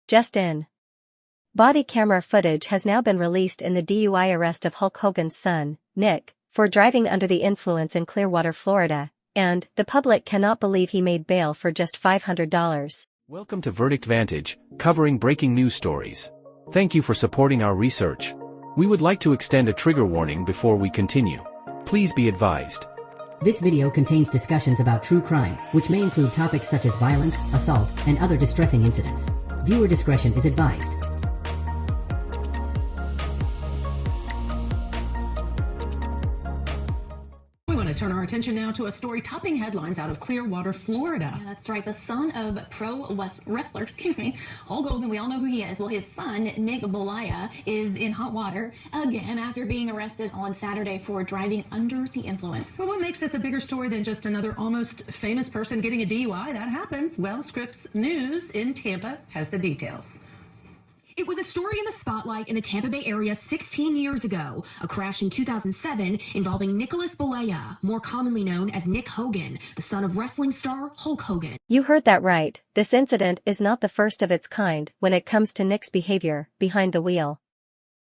Just in. Body camera footage has now been released in the DUI arrest of Hulk Hogan's son, Nick, for driving under the influence in Clearwater, Florida, and the public cannot believe he made bail for just $500. Welcome to Verdict Vantage, covering breaking news stories. Thank you for supporting our research. We would like to extend a trigger warning before we continue. Please be advised. This video contains discussions about true crime, which may include topics such as violence, assault, and other distressing incidents. Viewer discretion is advised. Turn our attention now to a story topping headlines out of Clearwater, Florida. Yeah, that's right. The son of pro wrestler, Hulk Hogan, we all know who he is. Well, his son, Nick Bolaya, is in hot water again after being arrested on Saturday for driving under the influence. Well, what makes this a bigger story than just another almost famous person getting a DUI? That happens. Well, Scripps News in Tampa has the details. It was a story in the spotlight in the Tampa Bay area 16 years ago, a crash in 2007 involving Nicholas Bolaya, more commonly known as Nick Hogan, the son of wrestling star Hulk Hogan. You heard that right. This incident is not the first of its kind when it comes to Nick's behavior behind the wheel.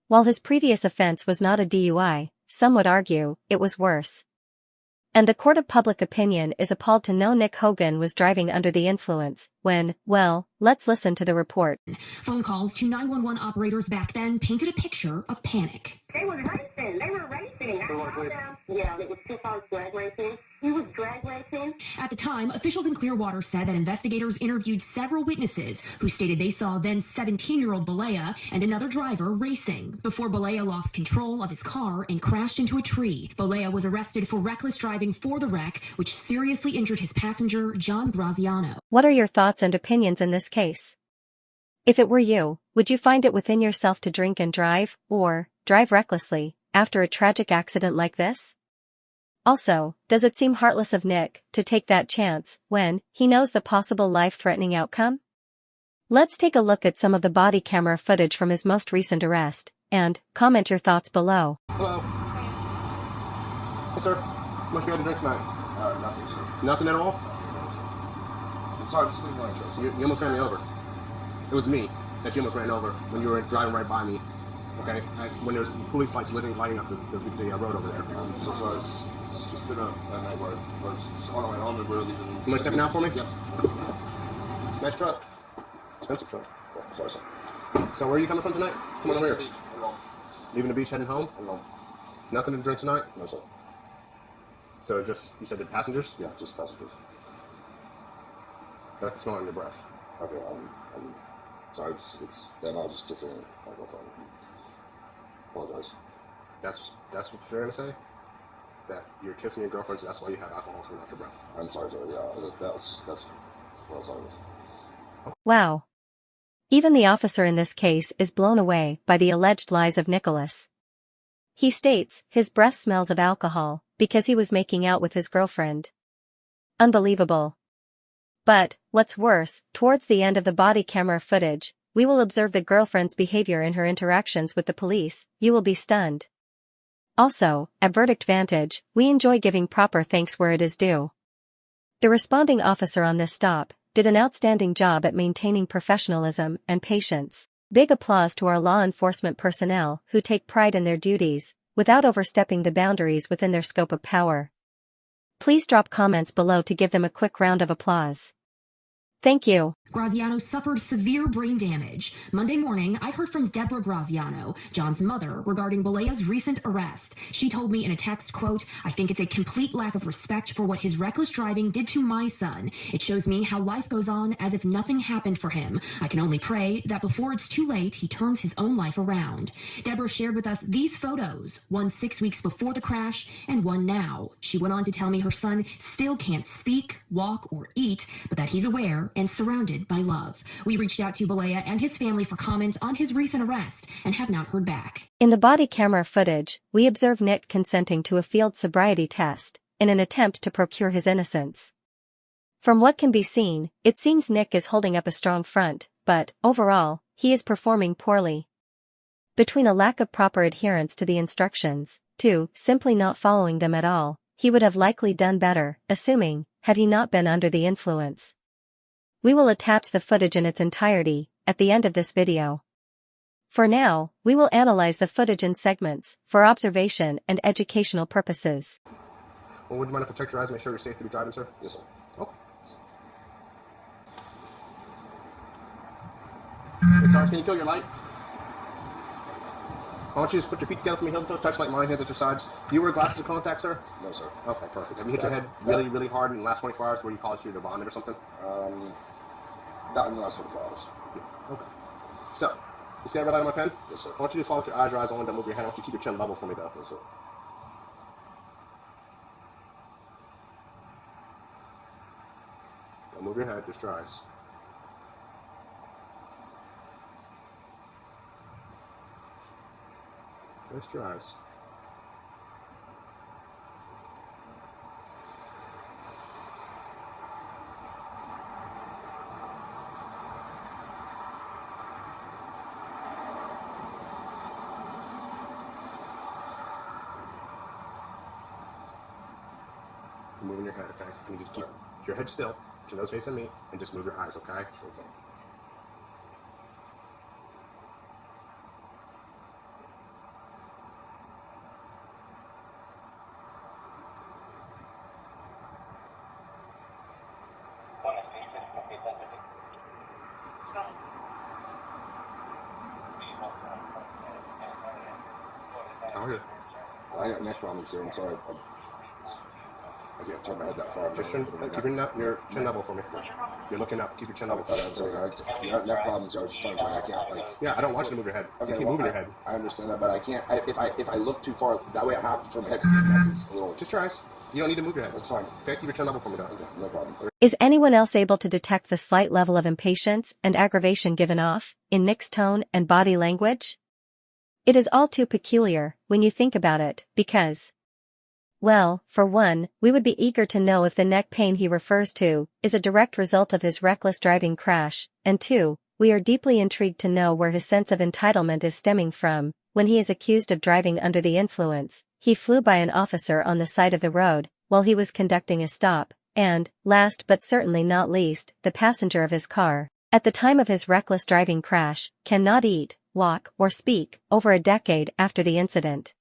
While his previous offense was not a DUI, some would argue it was worse. And the court of public opinion is appalled to know Nick Hogan was driving under the influence when, well, let's listen to the report. Phone calls to 911 operators back then painted a picture of panic. They were racing. Yeah, it was 2 cars drag racing. He was drag racing. At the time, officials in Clearwater said that investigators interviewed several witnesses who stated they saw then 17-year-old Bolaya and another driver racing before Bolaya lost control of his car and crashed into a tree. Bolaya was arrested for reckless driving for the wreck, which seriously injured his passenger, John Graziano. What are your thoughts and opinions in this case? If it were you, would you find it within yourself to drink and drive, or drive recklessly, after a tragic accident like this? Also, does it seem heartless of Nick to take that chance when he knows the possible life-threatening outcome? Let's take a look at some of the body camera footage from his most recent arrest, and comment your thoughts below. Hello. Hey, sir. How much you had to drink tonight? Nothing, sir. Nothing at all? Sorry, just leave my insurance. You almost ran me over. It was me that you almost ran over when you were driving right by me. Okay? When there's police lights lighting up the road over there. I'm so sorry. It's just been a night where it's just on the way home and we're leaving. You mind stepping out for me? Yep. Nice truck. Expensive truck. Oh, sorry, sir. So where are you coming from tonight? Come on over here. Beach, alone. Leaving the beach, heading home? Alone. Nothing to drink tonight? No, sir. So it's just, you said the passengers? Yeah, just passengers. I can smell it on your breath. Okay, I'm sorry. It's that I was just kissing my girlfriend. Apologize. That's what you're gonna say? That you're kissing your girlfriend, so that's why you have alcohol coming out your breath. I'm sorry, sir. Yeah, that's what I was on. Wow. Even the officer in this case is blown away by the alleged lies of Nicholas. He states his breath smells of alcohol because he was making out with his girlfriend. Unbelievable. But, what's worse, towards the end of the body camera footage, we will observe the girlfriend's behavior in her interactions with the police. You will be stunned. Also, at Verdict Vantage, we enjoy giving proper thanks where it is due. The responding officer on this stop did an outstanding job at maintaining professionalism and patience. Big applause to our law enforcement personnel who take pride in their duties, without overstepping the boundaries within their scope of power. Please drop comments below to give them a quick round of applause. Thank you. Graziano suffered severe brain damage. Monday morning, I heard from Deborah Graziano, John's mother, regarding Bolaya's recent arrest. She told me in a text, quote, "I think it's a complete lack of respect for what his reckless driving did to my son. It shows me how life goes on as if nothing happened for him. I can only pray that before it's too late, he turns his own life around." Deborah shared with us these photos, one 6 weeks before the crash and one now. She went on to tell me her son still can't speak, walk, or eat, but that he's aware and surrounded by love. We reached out to Bolaya and his family for comment on his recent arrest and have not heard back. In the body camera footage, we observe Nick consenting to a field sobriety test, in an attempt to procure his innocence. From what can be seen, it seems Nick is holding up a strong front, but, overall, he is performing poorly. Between a lack of proper adherence to the instructions, to simply not following them at all, he would have likely done better, assuming, had he not been under the influence. We will attach the footage in its entirety, at the end of this video. For now, we will analyze the footage in segments, for observation and educational purposes. Well, would you mind if I check your eyes and make sure you're safe to be driving, sir? Yes, sir. Okay. Hey, sorry, can you kill your lights? I want you to just put your feet together for me, heels and toes, touch like mine, hands at your sides. Do you wear glasses or contacts, sir? No, sir. Okay, perfect. Have you hit your head really hard in the last 24 hours where you caused you to vomit or something? Not in the last 24 hours. Yeah. Okay. So, you see that red light on my pen? Yes, sir. I want you to just follow with your eyes only, don't move your head. I want you to keep your chin level for me, though. Yes, sir. Don't move your head, just your eyes. Just your eyes. You're moving your head, okay? You need to keep your head still, put your nose facing me, and just move your eyes, okay? Sure thing. How are you? I got neck problems, sir. I'm sorry. I can't turn my head that far. Just keep your chin level for me. You're looking up. Keep your chin level. I'm sorry. I got neck problems. I was just trying to I can't, like... Yeah, I don't want you to move your head. Okay, You keep moving your head. I understand that, but I can't... If I look too far, that way I have to turn my head because the neck is a little... Just your eyes. You don't need to move your head. That's fine. Okay, keep your chin level for me, though. Okay, no problem. Is anyone else able to detect the slight level of impatience and aggravation given off, in Nick's tone and body language? It is all too peculiar, when you think about it, because... Well, for one, we would be eager to know if the neck pain he refers to is a direct result of his reckless driving crash, and two, we are deeply intrigued to know where his sense of entitlement is stemming from. When he is accused of driving under the influence, he flew by an officer on the side of the road while he was conducting a stop, and, last but certainly not least, the passenger of his car, at the time of his reckless driving crash, cannot eat, walk, or speak, over a decade after the incident.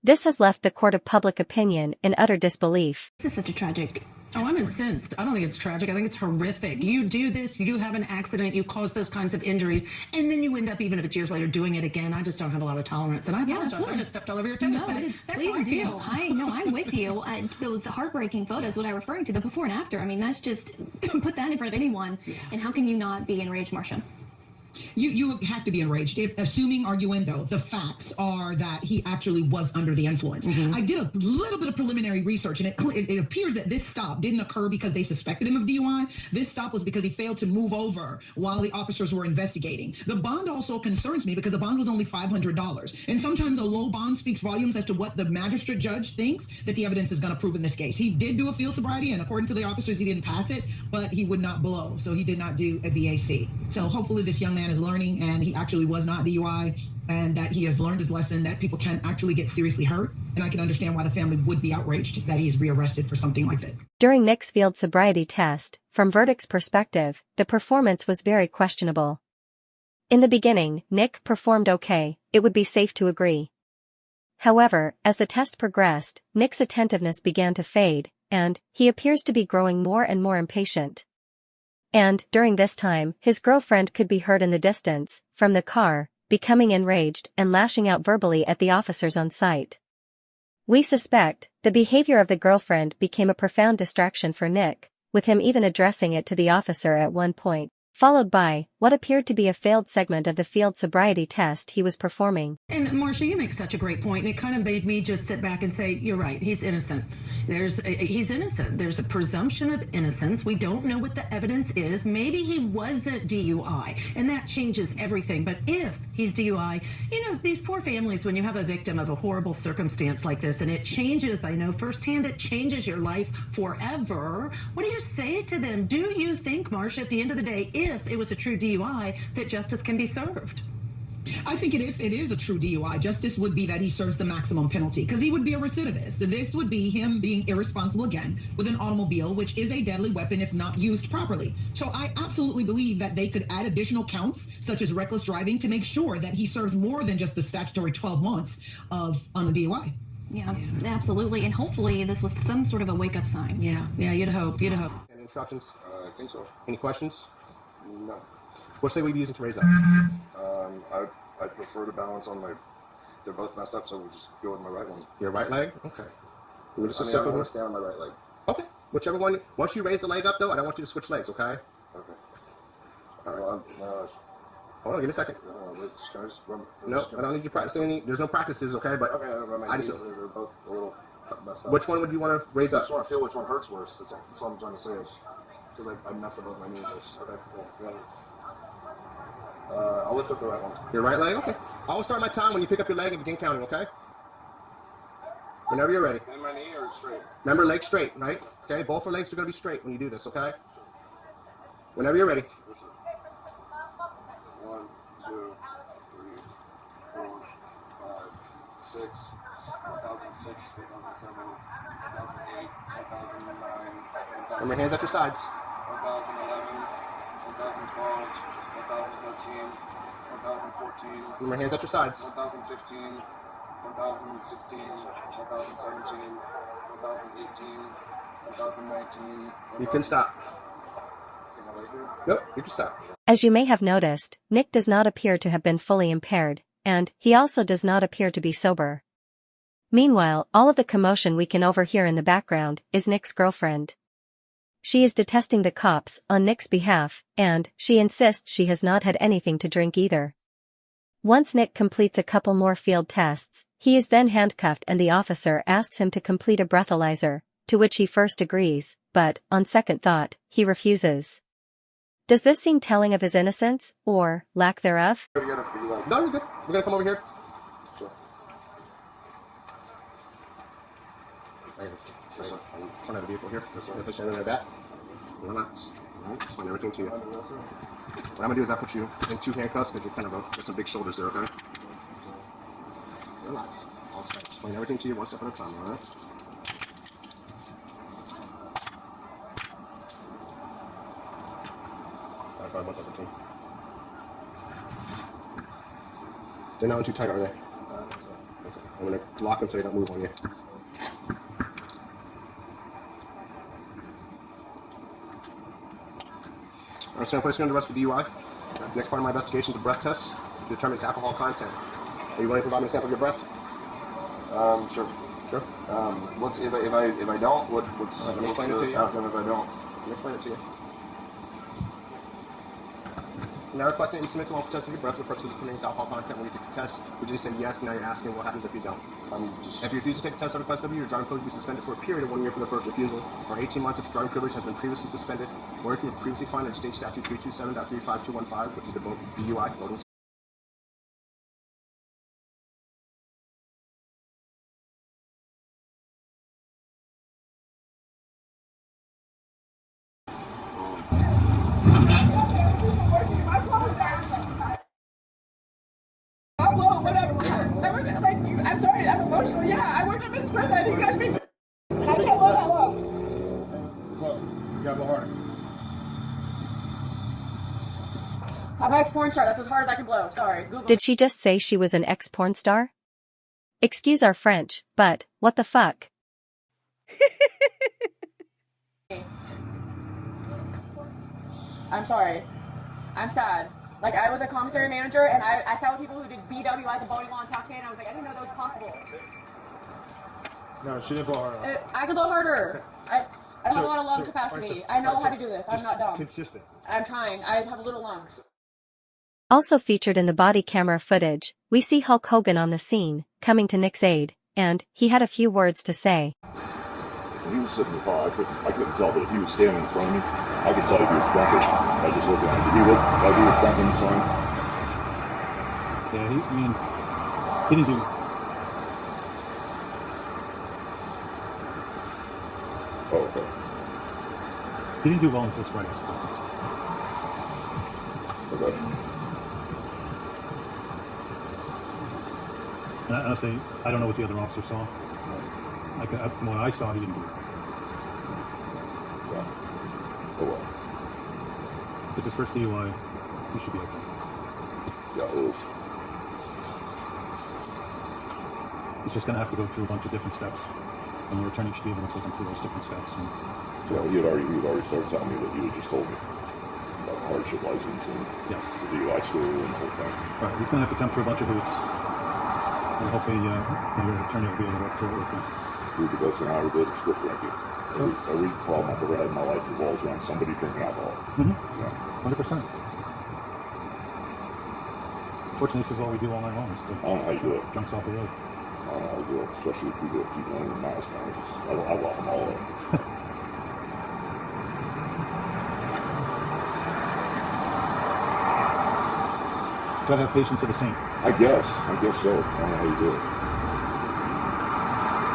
This has left the court of public opinion in utter disbelief. This is such a tragic... Oh, I'm incensed. I don't think it's tragic. I think it's horrific. You do this, you have an accident, you cause those kinds of injuries, and then you end up, even if it's years later, doing it again. I just don't have a lot of tolerance, and I apologize. absolutely. I just stepped all over your tennis No, bag. please do. I'm with you. Those heartbreaking photos, what I'm referring to, the before and after, I mean, that's just, put that in front of anyone, and how can you not be enraged, Marcia? You have to be enraged. Assuming arguendo, the facts are that he actually was under the influence. I did a little bit of preliminary research, and it appears that this stop didn't occur because they suspected him of DUI. This stop was because he failed to move over while the officers were investigating. The bond also concerns me because the bond was only $500. And sometimes a low bond speaks volumes as to what the magistrate judge thinks that the evidence is going to prove in this case. He did do a field sobriety, and according to the officers, he didn't pass it, but he would not blow. So he did not do a BAC. So hopefully this young man is learning and he actually was not DUI, and that he has learned his lesson that people can actually get seriously hurt. And I can understand why the family would be outraged that he is rearrested for something like this. During Nick's field sobriety test, from verdict's perspective, the performance was very questionable. In the beginning, Nick performed okay, it would be safe to agree. However, as the test progressed, Nick's attentiveness began to fade, and he appears to be growing more and more impatient. And, during this time, his girlfriend could be heard in the distance, from the car, becoming enraged and lashing out verbally at the officers on site. We suspect, the behavior of the girlfriend became a profound distraction for Nick, with him even addressing it to the officer at one point, followed by what appeared to be a failed segment of the field sobriety test he was performing. And Marcia, you make such a great point, and it kind of made me just sit back and say, you're right, he's innocent. He's innocent. There's a presumption of innocence. We don't know what the evidence is. Maybe he wasn't DUI, and that changes everything. But if he's DUI, you know, these poor families, when you have a victim of a horrible circumstance like this, and it changes, I know firsthand, it changes your life forever. What do you say to them? Do you think, Marcia, at the end of the day, if it was a true DUI, that justice can be served? I think if it is a true DUI, justice would be that he serves the maximum penalty because he would be a recidivist. This would be him being irresponsible again with an automobile, which is a deadly weapon if not used properly. So I absolutely believe that they could add additional counts, such as reckless driving, to make sure that he serves more than just the statutory 12 months on a DUI. Yeah, absolutely. And hopefully this was some sort of a wake-up sign. Yeah, you'd hope. Any instructions? I think so. Any questions? No. What's the way we using to raise up? I prefer to balance on my. They're both messed up, so we'll just go with my right one. Your right leg? Okay. You want to I want to stay on my right leg. Okay. Whichever one. Once you raise the leg up, though, I don't want you to switch legs, okay? Okay. All right. Well, Hold on, give me a second. can I just run? No, I don't need you practicing any. There's no practices, okay? But okay, I just. They're both a little messed up. Which one would you want to raise I up? just want to feel which one hurts worse. That's all I'm trying to say. Because I mess up both my knees. Okay. Yeah. I'll lift up the right one. Your right leg? Okay. I will start my time when you pick up your leg and begin counting, okay? Whenever you're ready. And my knee or straight? Remember, leg straight, right? Okay, both our legs are going to be straight when you do this, okay? Whenever you're ready. 1, 2, 3, 4, 5, 6, 2006, 2007, 2008, 2009, Remember, hands at your sides. 2011, 2012, 2013, 2014. Remember, hands at your sides. 2015, 2016, 2017, 2018, 2019. You can stop. Nope, you can stop. As you may have noticed, Nick does not appear to have been fully impaired, and he also does not appear to be sober. Meanwhile, all of the commotion we can overhear in the background is Nick's girlfriend. She is detesting the cops on Nick's behalf, and she insists she has not had anything to drink either. Once Nick completes a couple more field tests, he is then handcuffed and the officer asks him to complete a breathalyzer, to which he first agrees, but, on second thought, he refuses. Does this seem telling of his innocence, or lack thereof? No, you're good. We're gonna come over here. Sure. In front of the vehicle here. Push it in there back. Relax. Explain everything to you. What I'm gonna do is I put you in 2 handcuffs because you're kind of got some big shoulders there, okay? Relax. I'll explain everything to you one step at a time, alright? Alright, 1 second, team. They're not too tight, are they? Okay. I'm gonna lock them so they don't move on you. I'm going to place you under arrest for DUI. Next part of my investigation is a breath test to determine its alcohol content. Are you willing to provide me a sample of your breath? Sure. Sure. What's if I don't? What's let me explain it to you. Outcome if I don't? Let me explain it to you. Now requesting that you submit to lawful test of your breath for purposes of determining its alcohol content. When you take the test, would you say yes? Now you're asking what happens if you don't. If you refuse to take the test I request of you, your driving privilege will be suspended for a period of 1 year for the first refusal, or 18 months if your driving privilege has been previously suspended, or if you were previously fined under state statute 327.35215, which is the DUI voting. I'm sorry, I'm emotional. Yeah, I worked at Miss President. I think you guys be. And I can't blow that low. You gotta blow harder. I'm an ex-porn star. That's as hard as I can blow. Sorry. Google. Did she just say she was an ex-porn star? Excuse our French, but, what the fuck? I'm sorry. I'm sad. Like, I was a commissary manager, and I sat with people who did BWI at the Boeing law intoxicated, and I was like, I didn't know that was possible. No, she didn't blow harder. I can blow harder. I have a lot of lung capacity. I know how to do this. I'm not dumb. Consistent. I'm trying. I have little lungs. Also featured in the body camera footage, we see Hulk Hogan on the scene, coming to Nick's aid, and he had a few words to say. When he was sitting in the car, I couldn't tell, but if he was standing in front of me, I could tell if he was drunk. I just looked at him. Did he look like he was drunk in the sign? Yeah, he didn't do. Oh, okay. He didn't do well in fist fights. So. Okay. And honestly, I don't know what the other officer saw. Like, from what I saw, he didn't do it. Yeah. Oh well. If it's his first DUI, he should be okay. Yeah, it is. He's just going to have to go through a bunch of different steps. And your attorney should be able to take him through those different steps. And yeah, he had already started telling me that you had just told me about the hardship license and yes, the DUI school and the whole thing. Right, he's going to have to come through a bunch of hoops. And hopefully your attorney will be able to work through it with him. Dude, that's an hour bit of script drinking. Every problem I've ever had in my life revolves around somebody drinking alcohol. Yeah. 100%. Unfortunately, this is all we do all night long. I don't know how you do it. Junks off the road. I don't know how you do it, especially if you do it keep going in the miles, man. I lock them all up. Gotta have patience of a saint. I guess so. I don't know how you do it.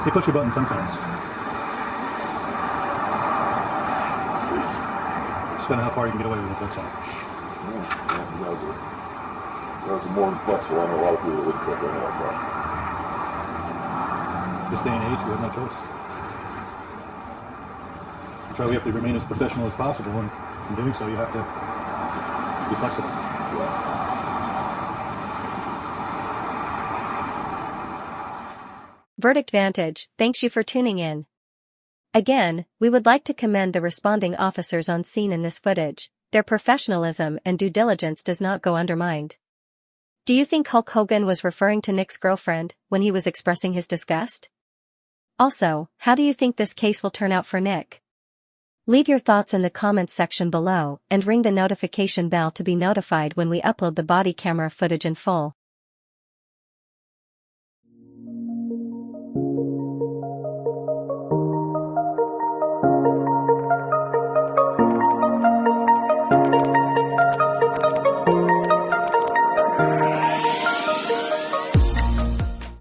They push your button sometimes. Just don't know how far you can get away with it, that's all. Yeah, you guys are more inflexible. I know a lot of people that wouldn't quit doing like that. This day and age, we have no choice. That's why we have to remain as professional as possible, and in doing so, you have to be flexible. Yeah. Verdict Vantage, thanks you for tuning in. Again, we would like to commend the responding officers on scene in this footage. Their professionalism and due diligence does not go undermined. Do you think Hulk Hogan was referring to Nick's girlfriend when he was expressing his disgust? Also, how do you think this case will turn out for Nick? Leave your thoughts in the comments section below and ring the notification bell to be notified when we upload the body camera footage in full.